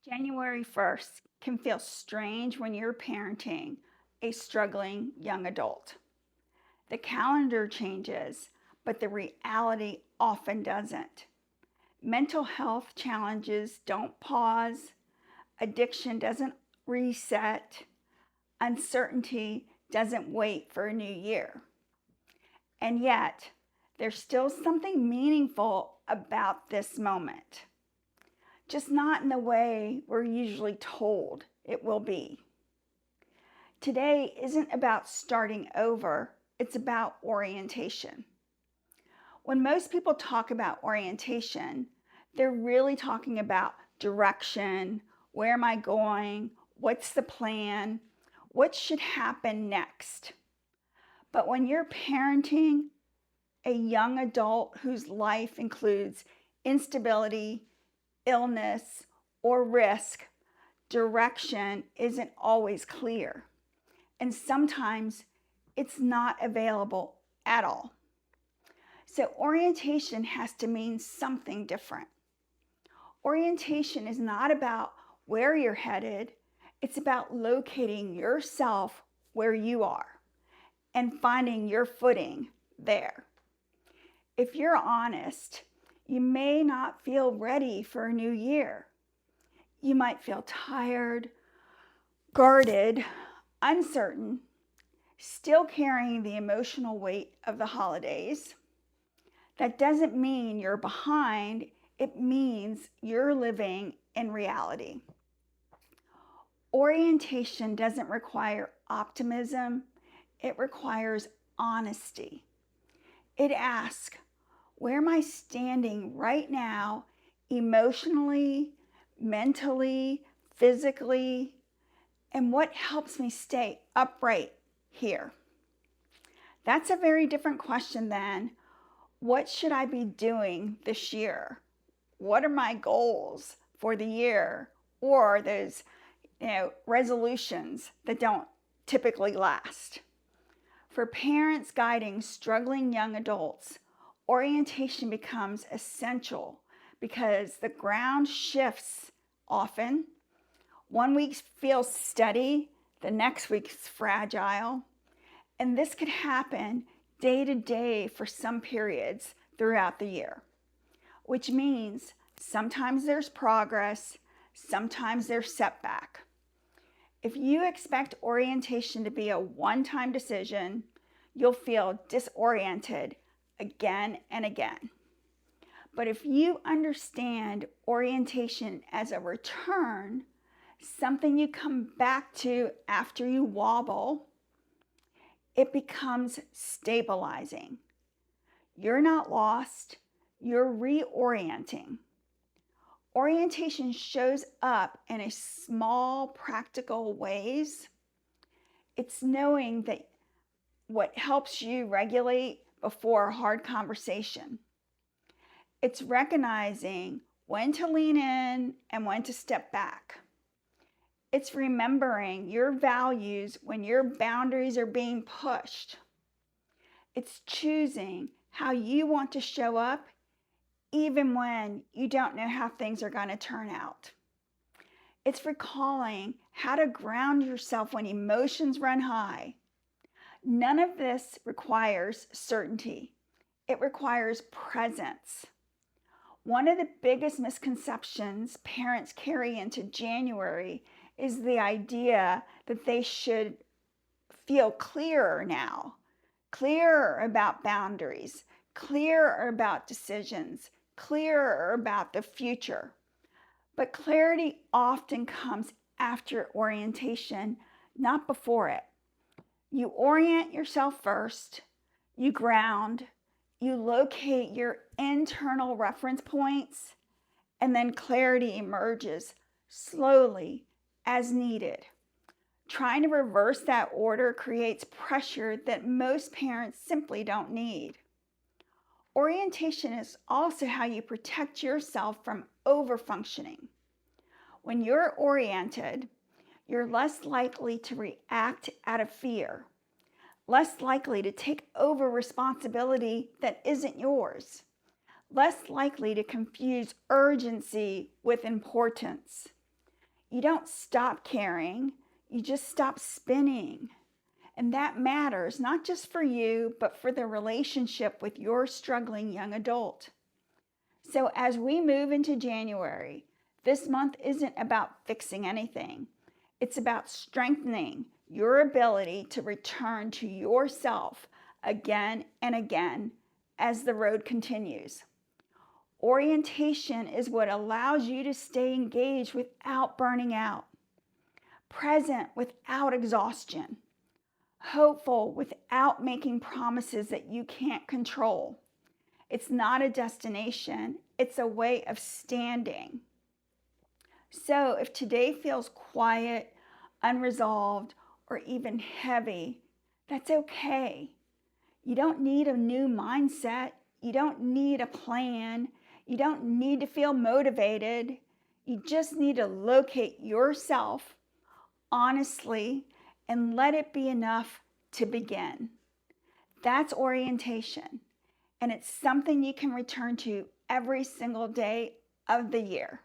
January 1st can feel strange when you're parenting a struggling young adult. The calendar changes, but the reality often doesn't. Mental health challenges don't pause, addiction doesn't reset, uncertainty doesn't wait for a new year. And yet, there's still something meaningful about this moment, just not in the way we're usually told it will be. Today isn't about starting over, it's about orientation. When most people talk about orientation, they're really talking about direction, where am I going, what's the plan, what should happen next. But when you're parenting a young adult whose life includes instability, illness, or risk, direction isn't always clear. And sometimes it's not available at all. So orientation has to mean something different. Orientation is not about where you're headed, it's about locating yourself where you are and finding your footing there. If you're honest, you may not feel ready for a new year. You might feel tired, guarded, uncertain, still carrying the emotional weight of the holidays. That doesn't mean you're behind, it means you're living in reality. Orientation doesn't require optimism, it requires honesty. It asks, where am I standing right now, emotionally, mentally, physically, and what helps me stay upright here? That's a very different question than, what should I be doing this year? What are my goals for the year? Or those, resolutions that don't typically last. For parents guiding struggling young adults, orientation becomes essential because the ground shifts often. One week feels steady, the next week's fragile, and this could happen day to day for some periods throughout the year, which means sometimes there's progress, sometimes there's setback. If you expect orientation to be a one-time decision, you'll feel disoriented again and again. But if you understand orientation as a return, something you come back to after you wobble, it becomes stabilizing. You're not lost, you're reorienting. Orientation shows up in a small, practical ways. It's knowing that what helps you regulate before a hard conversation. It's recognizing when to lean in and when to step back. It's remembering your values when your boundaries are being pushed. It's choosing how you want to show up even when you don't know how things are going to turn out. It's recalling how to ground yourself when emotions run high. None of this requires certainty. It requires presence. One of the biggest misconceptions parents carry into January is the idea that they should feel clearer now, clearer about boundaries, clearer about decisions, clearer about the future. But clarity often comes after orientation, not before it. You orient yourself first, you ground, you locate your internal reference points, and then clarity emerges slowly as needed. Trying to reverse that order creates pressure that most parents simply don't need. Orientation is also how you protect yourself from overfunctioning. When you're oriented, you're less likely to react out of fear, less likely to take over responsibility that isn't yours, less likely to confuse urgency with importance. You don't stop caring, you just stop spinning. And that matters not just for you, but for the relationship with your struggling young adult. So as we move into January, this month isn't about fixing anything. It's about strengthening your ability to return to yourself again and again as the road continues. Orientation is what allows you to stay engaged without burning out, present without exhaustion, hopeful without making promises that you can't control. It's not a destination, it's a way of standing. So if today feels quiet, unresolved, or even heavy, that's okay. You don't need a new mindset. You don't need a plan. You don't need to feel motivated. You just need to locate yourself honestly and let it be enough to begin. That's orientation, and it's something you can return to every single day of the year.